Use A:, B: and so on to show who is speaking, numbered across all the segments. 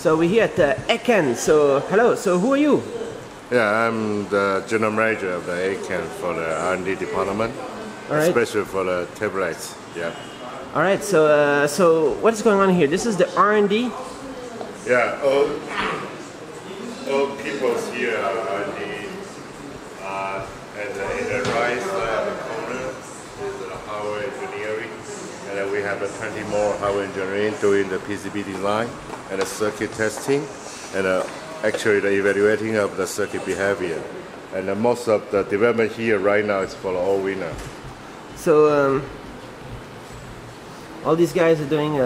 A: So we're here at Eken. So hello. So who are you?
B: Yeah, I'm the general manager of the Eken for the R&D department, especially for the tablets. Yeah.
A: All right. So what is going on here? This is the R&D.
B: Yeah. All people here are R&D, and in the right side of the corner is the hardware engineering, and then we have 20 more hardware engineering doing the PCB design and the circuit testing, and actually the evaluating of the circuit behavior. And most of the development here right now is for Allwinner.
A: So all these guys are doing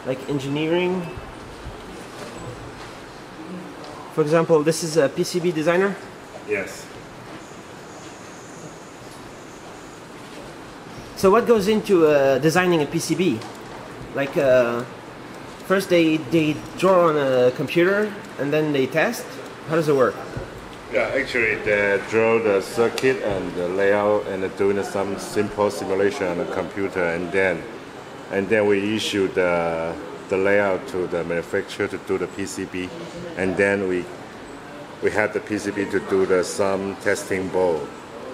A: like engineering. For example, this is a PCB designer?
B: Yes.
A: So what goes into designing a PCB? Like first they draw on a computer and then they test? How does it work?
B: Yeah, actually they draw the circuit and the layout and doing some simple simulation on the computer, and then we issue the layout to the manufacturer to do the PCB, and then we have the PCB to do some testing board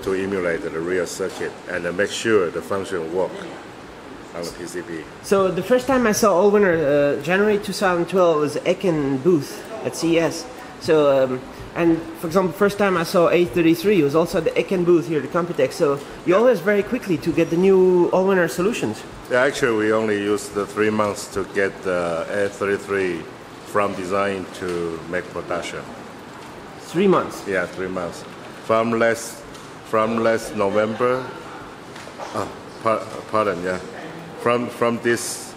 B: to emulate the real circuit and make sure the function work on the PCB.
A: So the first time I saw Allwinner, January 2012, was Eken booth at CES. So and for example, first time I saw A33 was also at the Eken booth here at the Computex. So you always very quickly to get the new Allwinner solutions.
B: Yeah, actually we only used the 3 months to get the A33 from design to make production.
A: 3 months?
B: Yeah, 3 months. From last November, from this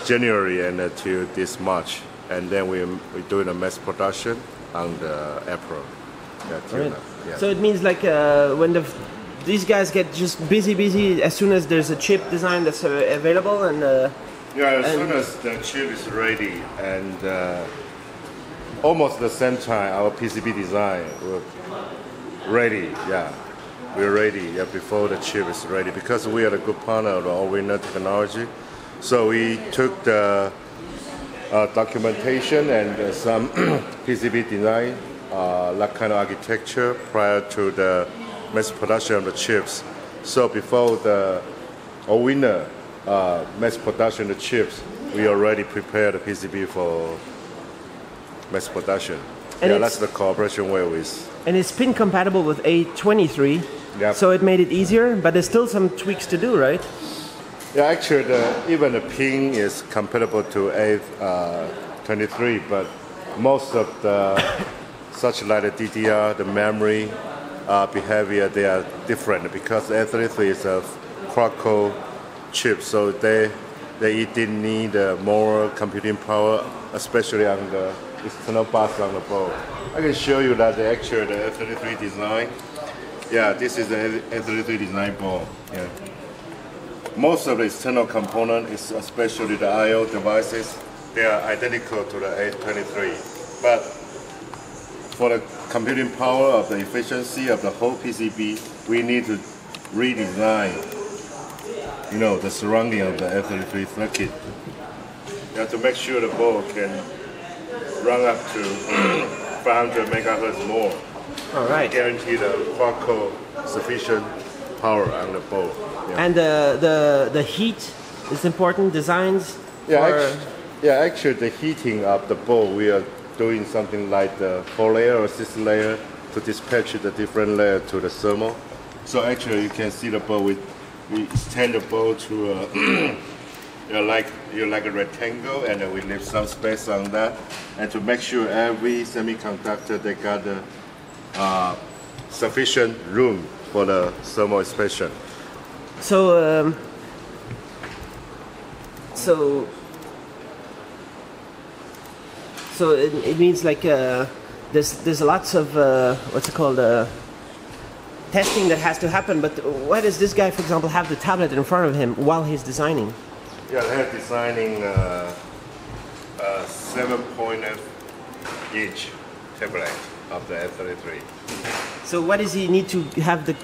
B: January and to this March, and then we're doing a mass production on the April.
A: Right. Yeah. So it means like when these guys get just busy as soon as there's a chip design that's available, and
B: as soon as the chip is ready, and almost the same time our PCB design will ready. Yeah, we're ready. Yeah, before the chip is ready, because we are a good partner of the Allwinner technology. So we took the documentation and some PCB design, that kind of architecture prior to the mass production of the chips. So before the Allwinner mass production of the chips, we already prepared the PCB for mass production. And yeah, that's the cooperation way with. And
A: it's pin compatible with A33,
B: yep.
A: So it made it easier, but there's still some tweaks to do, right?
B: Yeah, actually, even the pin is compatible to A23, but most of the such like the DDR, the memory behavior, they are different because A33 is a quad-core chip, so they did need more computing power, especially on the external bus on the board. I can show you that the A33 design. Yeah, this is the A33 design board. Yeah. Most of the external components, especially the I/O devices, they are identical to the A23. But for the computing power of the efficiency of the whole PCB, we need to redesign, the surrounding of the A33 circuit. You have to make sure the board can run up to 500 megahertz more.
A: All right.
B: Guarantee the quad-core sufficient power on the board. Yeah.
A: And the heat is important. Designs.
B: Actually, the heating of the board, we are doing something like the 4-layer or 6-layer to dispatch the different layer to the thermal. So actually, you can see the board. We extend the board to like a rectangle, and we leave some space on that, and to make sure every semiconductor they got the sufficient room for the thermal expansion.
A: So it means like there's lots of what's it called, testing that has to happen. But why does this guy, for example, have the tablet in front of him while he's designing?
B: Yeah, they're designing 7.8-inch tablet of the A33.
A: So what does he need to have the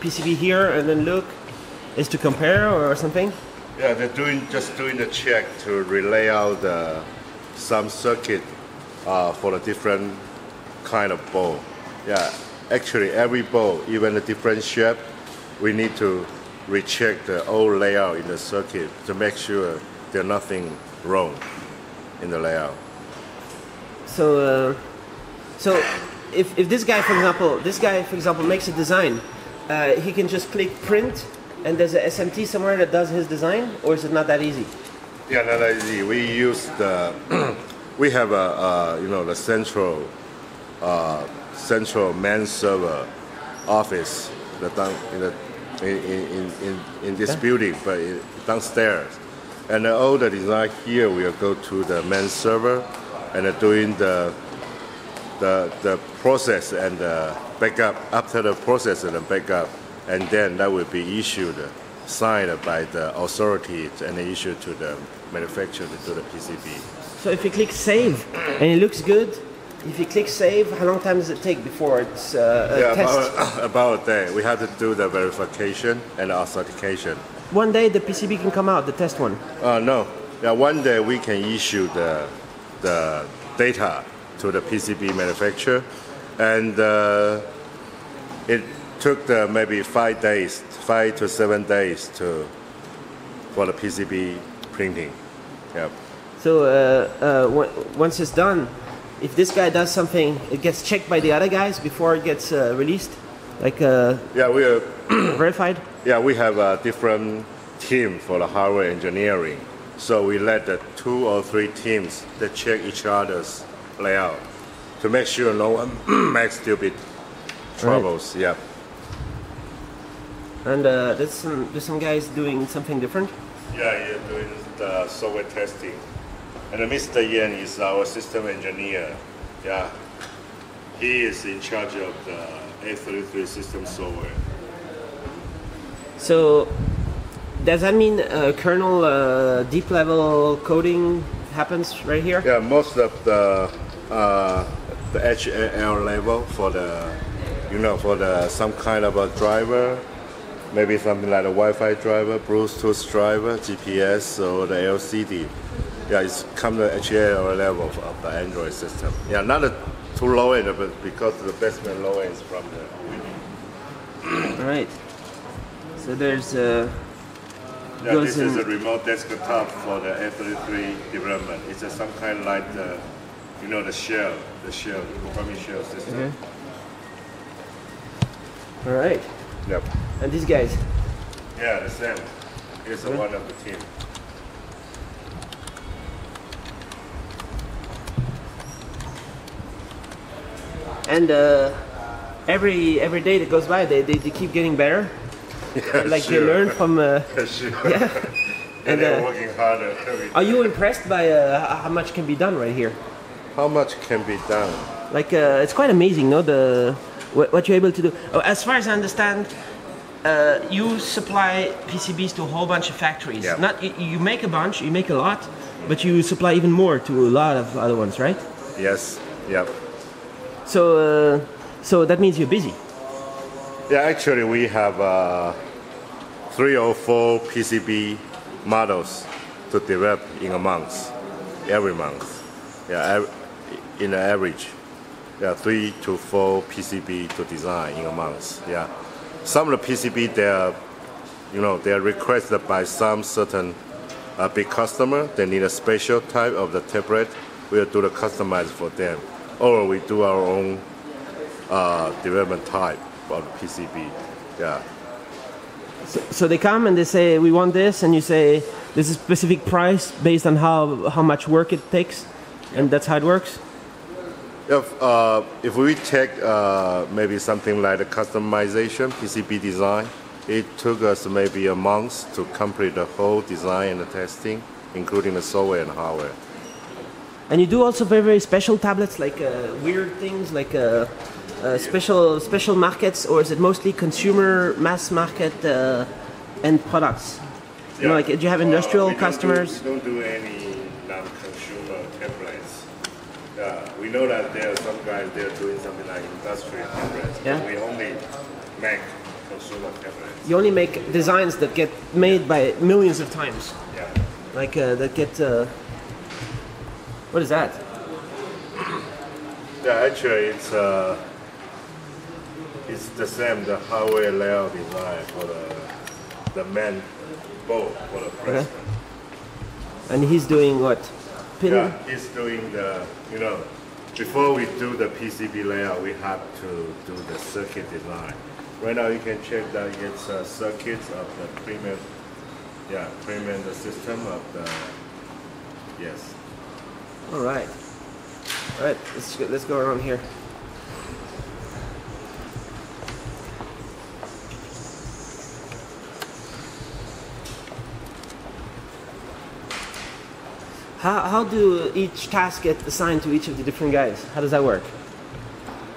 A: PCB here and then look? Is to compare or something?
B: Yeah, they're just doing the check to relay out the some circuit for the different kind of bowl. Yeah, actually every bowl, even a different shape, we need to recheck the old layout in the circuit to make sure there's nothing wrong in the layout.
A: So, if this guy, for example, makes a design, he can just click print, and there's a SMT somewhere that does his design, or is it not that easy?
B: Yeah, not that easy. We use the we have the central main server office in this building, but downstairs. And all the design here will go to the main server, and doing the process and the backup. After the process and the backup, and then that will be issued, signed by the authorities, and issued to the manufacturer to the PCB.
A: So if you click save and it looks good, if you click save, how long time does it take before it's test?
B: About a day. We have to do the verification and authentication.
A: One day the PCB can come out, the test one?
B: No. Yeah, one day we can issue the data to the PCB manufacturer, and it took maybe 5 to 7 days for the PCB printing. Yep.
A: So once it's done, if this guy does something, it gets checked by the other guys before it gets released, like
B: yeah, we are
A: verified.
B: Yeah, we have a different team for the hardware engineering. So we let the 2 or 3 teams that check each other's layout to make sure no one makes stupid troubles. Right. Yeah.
A: And there's some guys doing something different.
B: Yeah, you're doing the software testing. And Mr. Yuan is our system engineer. Yeah, he is in charge of the A33 system software.
A: So, does that mean kernel deep level coding happens right here?
B: Yeah, most of the HAL level for the some kind of a driver, maybe something like a Wi-Fi driver, Bluetooth driver, GPS, or the LCD. Yeah, it's come to HAL level of the Android system. Yeah, not too low end, but because the basement low end is from the.
A: All right. So there's
B: this is a remote desktop for the A33 development. It's some kind like the shell, programming shell system.
A: Okay. All right.
B: Yep.
A: And these guys?
B: Yeah, the same. Here's one of the team.
A: And every day that goes by, they keep getting better.
B: Yeah,
A: like
B: sure.
A: they learn from.
B: Sure.
A: Yeah.
B: And they're working harder.
A: Are you impressed by how much can be done right here?
B: How much can be done?
A: Like it's quite amazing, no? What you're able to do. As far as I understand, you supply PCBs to a whole bunch of factories.
B: Yeah.
A: Not you make a bunch, you make a lot, but you supply even more to a lot of other ones, right?
B: Yes. Yep.
A: So that means you're busy.
B: Yeah, actually we have 3 or 4 PCB models to develop in a month, every month. Yeah, in an average, 3 to 4 PCB to design in a month. Yeah, some of the PCB they are requested by some certain big customer. They need a special type of the tablet. We'll do the customize for them, or we do our own development type of the PCB. Yeah.
A: So they come and they say we want this, and you say there's a specific price based on how much work it takes, and that's how it works.
B: If we take maybe something like the customization PCB design, it took us maybe a month to complete the whole design and the testing, including the software and hardware.
A: And you do also very, very special tablets, like weird things, like special markets, or is it mostly consumer, mass market end products?
B: Yeah.
A: You know, like do you have industrial customers?
B: We don't do any non-consumer tablets. We know that there are some guys they're doing something like industrial tablets.
A: Yeah.
B: But we only make consumer tablets.
A: You only make designs that get made by millions of times.
B: Yeah.
A: Like that get. What is that?
B: Yeah, actually it's the same, the hardware layout design for the main board for the press.
A: Okay. And he's doing what? Pin?
B: Yeah, he's doing the, before we do the PCB layout, we have to do the circuit design. Right now you can check that it's circuits of the premium the system of the, yes.
A: All right. All right, let's go around here. How do each task get assigned to each of the different guys? How does that work?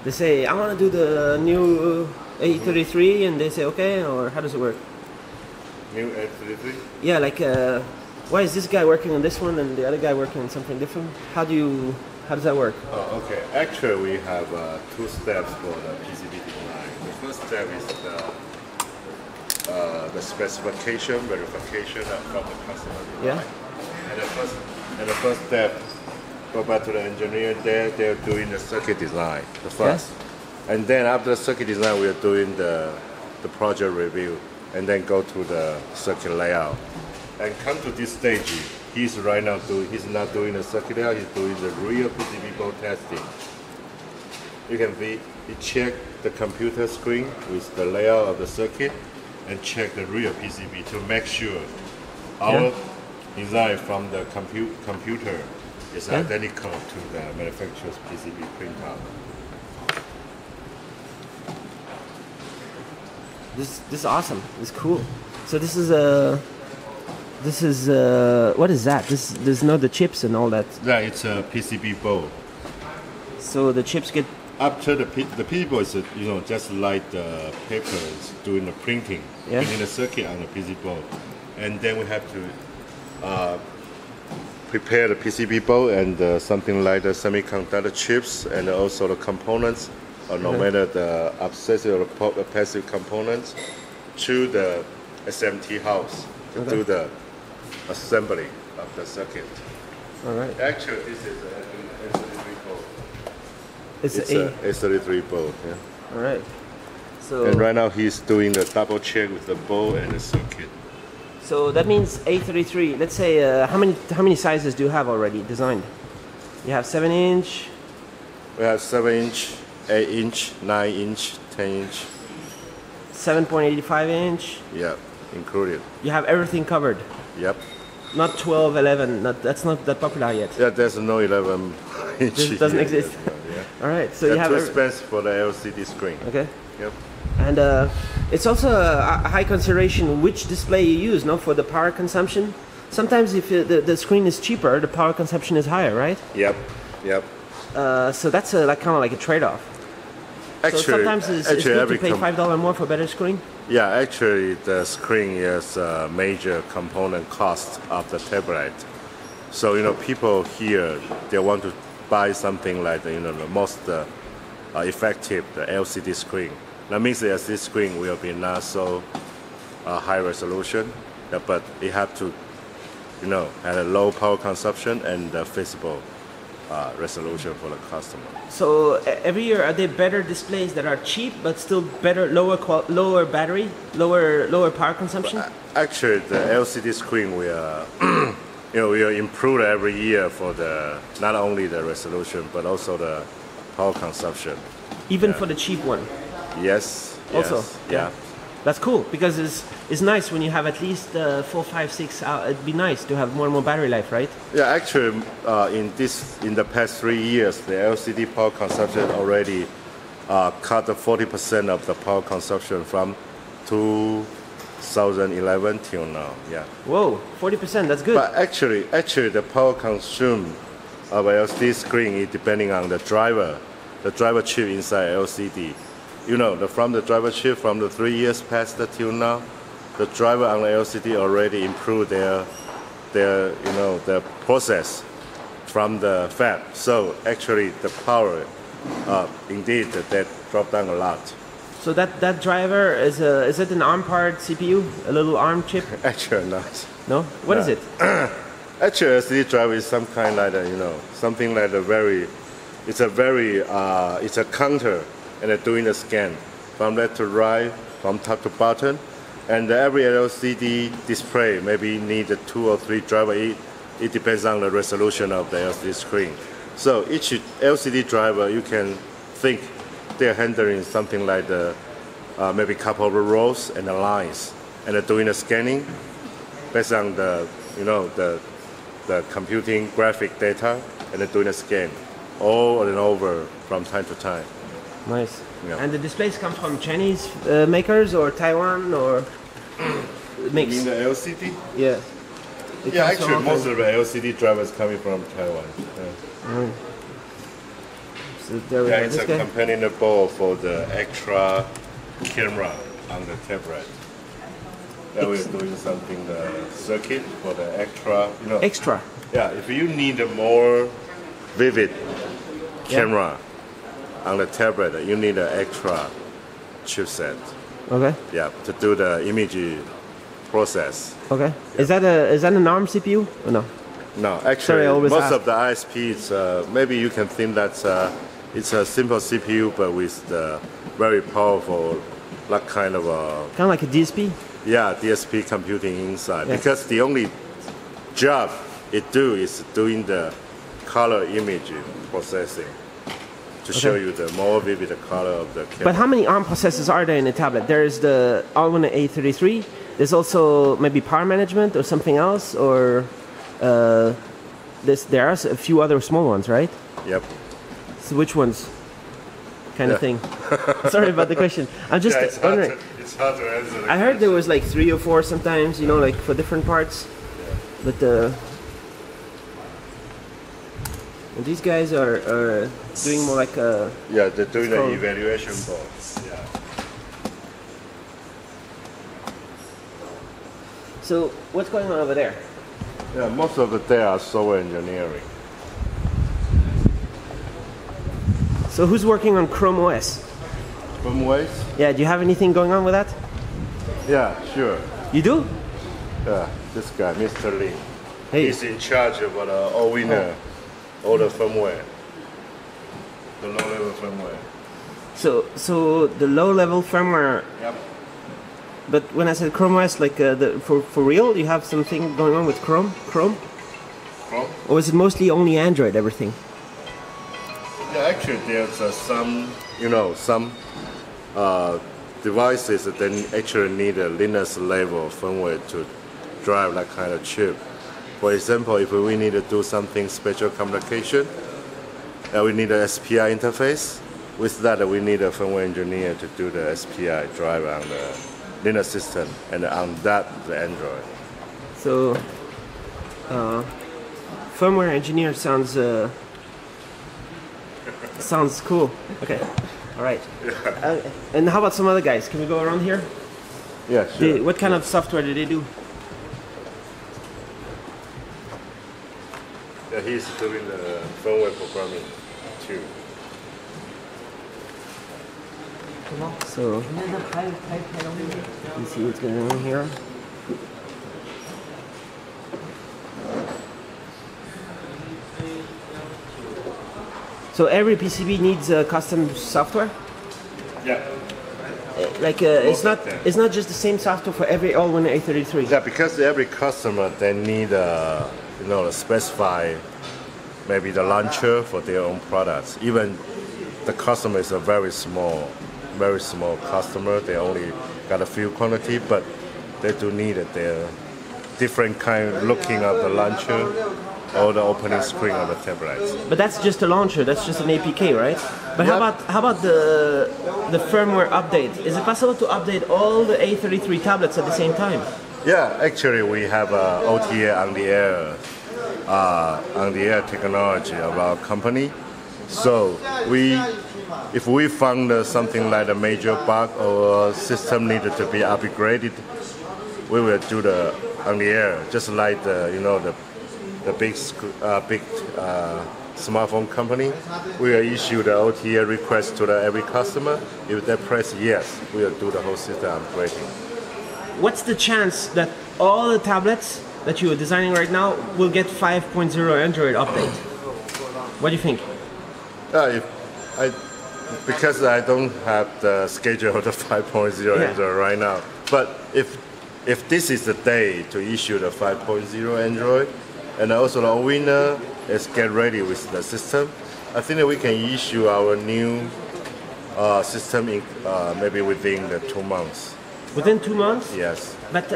A: They say, I want to do the new A33, and they say, okay, or how does it work?
B: New A33?
A: Yeah, like, why is this guy working on this one and the other guy working on something different? How does that work?
B: Oh, okay. Actually, we have 2 steps for the PCB design. The first step is the specification verification from the customer design.
A: Yeah.
B: And the first step, go back to the engineer there, they're doing the circuit design, the first.
A: Yes.
B: And then after the circuit design, we are doing the project review, and then go to the circuit layout. And come to this stage, he's not doing the circuit layout, he's doing the real PCB board testing. You can see, he check the computer screen with the layout of the circuit, and check the real PCB to make sure our design from the computer is identical to the manufacturer's PCB printout.
A: This is awesome. This is cool. So this is what is that? There's no the chips and all that.
B: Yeah, it's a PCB board.
A: So the chips get
B: After the PCB board is just like the papers doing the printing, printing the circuit on the PCB board, and then we have to prepare the PCB board and something like the semiconductor chips and also the components, or no matter the obsessive or passive components, to the SMT house to do the assembly of the circuit.
A: all right.
B: Actually, this is a A33 board.
A: It's
B: a A33 board. Yeah.
A: All right. So
B: And right now he's doing the double check with the board and the circuit.
A: So that means A33. Let's say how many sizes do you have already designed? You have 7-inch.
B: We have 7-inch, 8-inch, 9-inch, 10-inch.
A: 7.85-inch.
B: Yeah, included.
A: You have everything covered.
B: Yep.
A: Not 12, 11. That's not that popular yet.
B: Yeah, there's no 11 inch.
A: This doesn't exist.
B: Yeah.
A: All right. So you have
B: too expensive for the LCD screen.
A: Okay.
B: Yep.
A: And it's also a high consideration which display you use, no, for the power consumption. Sometimes if the screen is cheaper, the power consumption is higher, right?
B: Yep. Yep.
A: So that's kind of like a trade-off.
B: Actually,
A: so sometimes it's good to pay $5 more for a better screen.
B: Yeah, actually, the screen is a major component cost of the tablet. So people here, they want to buy something like the most effective the LCD screen. That means the LCD screen will be not so high resolution, but it have to have a low power consumption and feasible resolution for the customer.
A: So every year, are there better displays that are cheap but still better, lower battery, lower power consumption?
B: Actually, the LCD screen will will improve every year for the not only the resolution but also the power consumption.
A: Even for the cheap one.
B: Yes.
A: Also,
B: yes,
A: yeah. That's cool because it's nice when you have at least 4, 5, 6 hours. It'd be nice to have more and more battery life, right?
B: Yeah, actually, in the past 3 years, the LCD power consumption already cut 40% of the power consumption from 2011 till now. Yeah.
A: Whoa, 40%. That's good.
B: But actually, the power consumed of LCD screen is depending on the driver chip inside LCD. From the driver chip from the 3 years past till now, the driver on the LCD already improved their process from the fab. So actually the power, indeed, that dropped down a lot.
A: So that driver is it an ARM powered CPU, a little ARM chip?
B: Actually not.
A: No. What is it?
B: Actually, LCD driver is some kind like something like it's a counter and they're doing a scan from left to right, from top to bottom, and every LCD display maybe need 2 or 3 driver. It depends on the resolution of the LCD screen. So each LCD driver, you can think they're handling something like maybe a couple of rows and the lines, and they're doing the scanning based on the computing graphic data, and they're doing a scan over and over from time to time.
A: Nice.
B: Yeah.
A: And the displays come from Chinese makers or Taiwan or mix?
B: You mean the LCD?
A: Yeah.
B: Yeah, actually most of the LCD drivers coming from Taiwan. Yeah.
A: So there we
B: Yeah,
A: go.
B: it's a companion board for the extra camera on the tablet. That we're doing something circuit for the extra.
A: Extra.
B: Yeah, if you need a more vivid camera on the tablet, you need an extra chipset.
A: Okay.
B: Yeah, to do the image process.
A: Okay. Yeah. Is that an ARM CPU or no?
B: No, actually, most of the ISPs, maybe you can think that it's a simple CPU, but with the very powerful, kind of
A: like a DSP.
B: Yeah, DSP computing inside. Yeah. Because the only job it do is doing the color image processing to show you the more vivid color of the camera.
A: But how many ARM processors are there in the tablet? There is the Allwinner A33. There's also maybe power management or something else, or there are a few other small ones, right?
B: Yep.
A: So which ones? Kind of thing. Sorry about the question. I'm just wondering.
B: It's hard to answer.
A: I heard there was like 3 or 4 sometimes, like for different parts. Yeah. But and these guys are doing more like a...
B: Yeah, they're doing an evaluation board. Yeah.
A: So what's going on over there?
B: Yeah, most of they are software engineering.
A: So who's working on Chrome OS?
B: Chrome OS?
A: Yeah, do you have anything going on with that?
B: Yeah, sure.
A: You do?
B: Yeah, this guy, Mr. Lee.
A: Hey.
B: He's in charge of Allwinner, all the firmware, the low-level firmware.
A: So the low-level firmware.
B: Yep.
A: But when I said Chrome OS, for real, you have something going on with Chrome? Chrome? Or is it mostly only Android, everything?
B: Yeah, actually, there's some devices that actually need a Linux level firmware to drive that kind of chip. For example, if we need to do something special communication, we need an SPI interface. With that, we need a firmware engineer to do the SPI drive on the Linux system, and on that, the Android.
A: So, firmware engineer sounds sounds cool. Okay, all right. Yeah. And how about some other guys? Can we go around here?
B: Yeah, sure.
A: What kind of software do they do?
B: Yeah, he's doing the firmware programming too.
A: So, you see what's going on here. So every PCB needs custom software.
B: Yeah.
A: It's not just the same software for every Allwinner A33.
B: Yeah, because every customer they need specify maybe the launcher for their own products. Even the customer is a very small customer. They only got a few quantity, but they do need their different kind of looking of the launcher or the opening screen of the tablets.
A: But that's just a launcher. That's just an APK, right? But yep. How about the firmware update? Is it possible to update all the A33 tablets at the same time?
B: Yeah, actually we have OTA on the air technology of our company. So if we found something like a major bug or system needed to be upgraded, we will do the on the air, just like the big smartphone company. We will issue the OTA request to every customer. If they press yes, we will do the whole system upgrading.
A: What's the chance that all the tablets that you are designing right now will get 5.0 Android update. What do you think?
B: Because I don't have the schedule of the 5.0 Android right now. But if this is the day to issue the 5.0 Android, and also the Allwinner is get ready with the system, I think that we can issue our new system in, maybe within the 2 months.
A: Within 2 months?
B: Yes.
A: But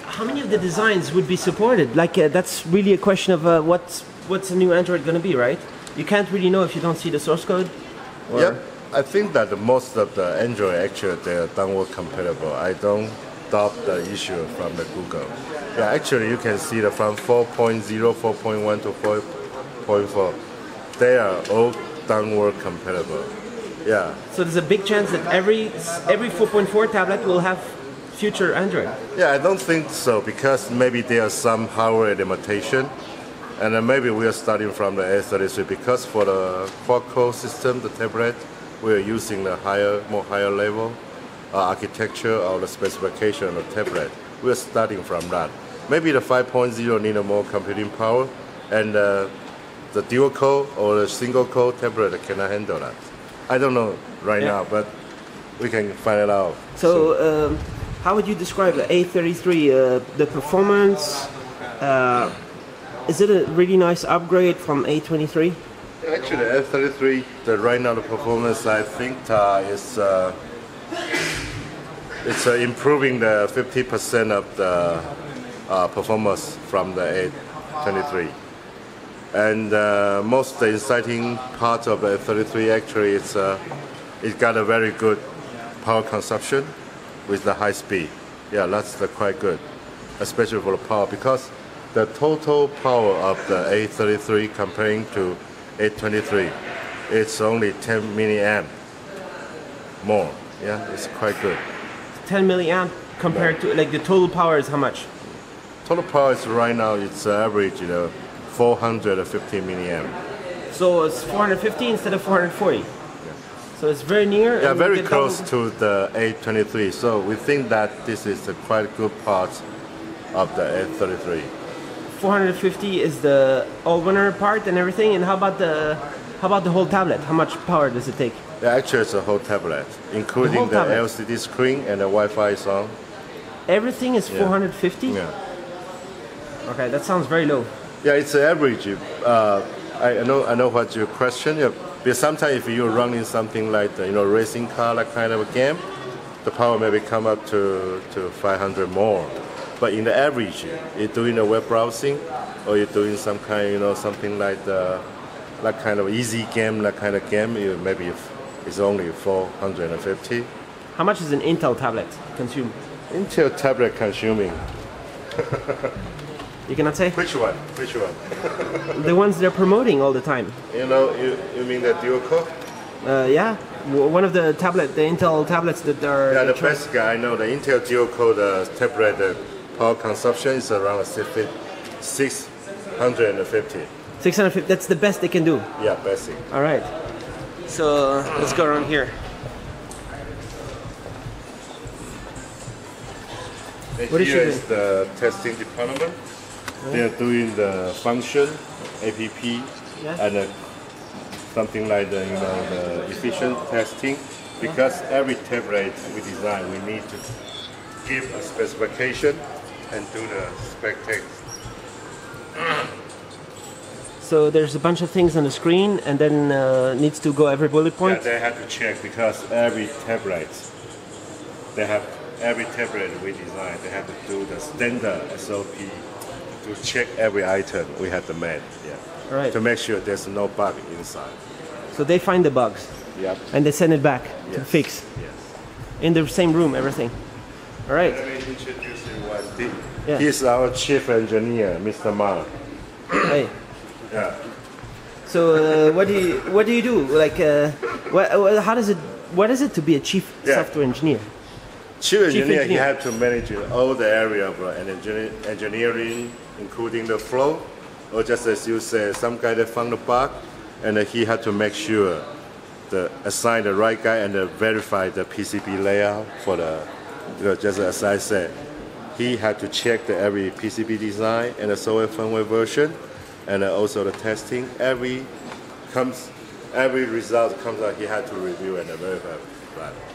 A: how many of the designs would be supported? Like that's really a question of what's the new Android going to be, right? You can't really know if you don't see the source code. Or...
B: Yep. I think that most of the Android actually they're downward compatible. I don't doubt the issue from the Google. Yeah, actually you can see that from 4.0, 4.1 to 4.4, they are all downward compatible. Yeah.
A: So there's a big chance that every 4.4 tablet will have future Android.
B: Yeah, I don't think so because maybe there are some hardware limitation, and then maybe we are starting from the A33 because for the quad-core system, the tablet, we are using the more higher level architecture or the specification of the tablet. We are starting from that. Maybe the 5.0 need more computing power, and the dual core or the single core tablet cannot handle that. I don't know right now, but we can find it out.
A: So how would you describe the A33? The performance? Is it a really nice upgrade from A23?
B: Actually, A33, right now the performance I think is it's improving the 50% of the performance from the A23. And most the exciting part of the A33 actually it's it got a very good power consumption with the high speed. Yeah, that's quite good, especially for the power because the total power of the A33 comparing to A23, it's only 10 milliamp more. Yeah, it's quite good. 10
A: milliamp compared to like the total power is how much?
B: Total power is right now it's average 450 milliamp.
A: So it's 450 instead of 440. Yeah. So it's very near.
B: Yeah, very close to the A23. So we think that this is a quite good part of the A33.
A: 450 is the Allwinner part and everything. And how about the whole tablet? How much power does it take?
B: Yeah, actually it's a whole tablet, including the LCD screen and the Wi-Fi is on.
A: Everything is 450?
B: Yeah.
A: Okay, that sounds very low.
B: Yeah, it's an average. I know what your question. Yeah, because sometimes if you're running something like the, racing car, that kind of a game, the power maybe come up to 500 more. But in the average, you're doing a web browsing, or you're doing some kind, something like that kind of easy game, that kind of game, maybe it's only 450.
A: How much is an Intel tablet consume?
B: Intel tablet consuming.
A: You cannot say?
B: Which one?
A: The ones they're promoting all the time.
B: You mean the dual core?
A: Yeah. One of the Intel tablets that are...
B: Yeah, the best guy I know, the Intel dual core, the tablet, the power consumption is around 650.
A: 650, that's the best they can do?
B: Yeah, basic.
A: All right. So let's go around here.
B: What here is the testing department. They're doing the function, APP, and something like the efficient testing. Because every tablet we design, we need to give a specification and do the spec test.
A: So there's a bunch of things on the screen, and then needs to go every bullet point.
B: Yeah, they have to check because every tablet we design, they have to do the standard SOP to check every item we have to make. Yeah.
A: Right.
B: To make sure there's no bug inside.
A: So they find the bugs.
B: Yep.
A: And they send it back to fix.
B: Yes.
A: In the same room, everything. All right.
B: Let me introduce you one. He's our chief engineer, Mr. Ma.
A: Hey.
B: Yeah.
A: So what do you do? Like, what is it to be a chief software engineer?
B: Chief engineer, he had to manage all the area of engineering, including the flow, or just as you say, some guy that found the bug, and he had to make sure assign the right guy and verify the PCB layout for the, just as I said, he had to check every PCB design and the software firmware version, and also the testing. Every result comes out, he had to review and verify.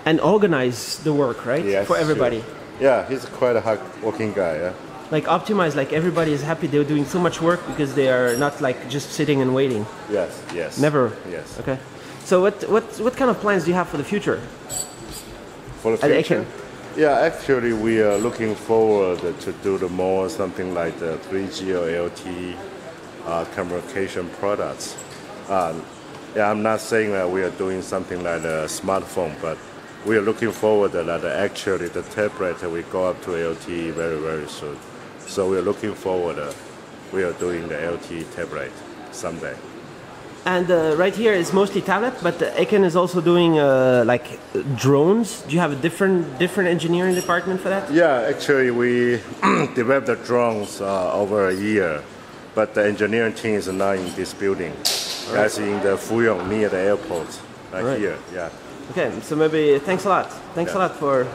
A: And organize the work, right?
B: Yes,
A: for everybody.
B: Sure. Yeah, he's quite a hard-working guy. Yeah.
A: Like optimize, like everybody is happy they're doing so much work because they are not like just sitting and waiting.
B: Yes, yes.
A: Never.
B: Yes.
A: Okay. So what kind of plans do you have for the future?
B: For the
A: At
B: future?
A: Eken?
B: Yeah, actually we are looking forward to do the more something like the 3G or LTE communication products. Yeah, I'm not saying that we are doing something like a smartphone, but we are looking forward that actually the tablet will go up to LTE very, very soon. So we are looking forward we are doing the LTE tablet someday.
A: And right here is mostly tablet, but Eken is also doing like drones. Do you have a different engineering department for that?
B: Yeah, actually we developed the drones over a year, but the engineering team is not in this building. Right. That's in the Fuyong near the airport, right here. Yeah.
A: Okay, so maybe thanks a lot. Thanks a lot for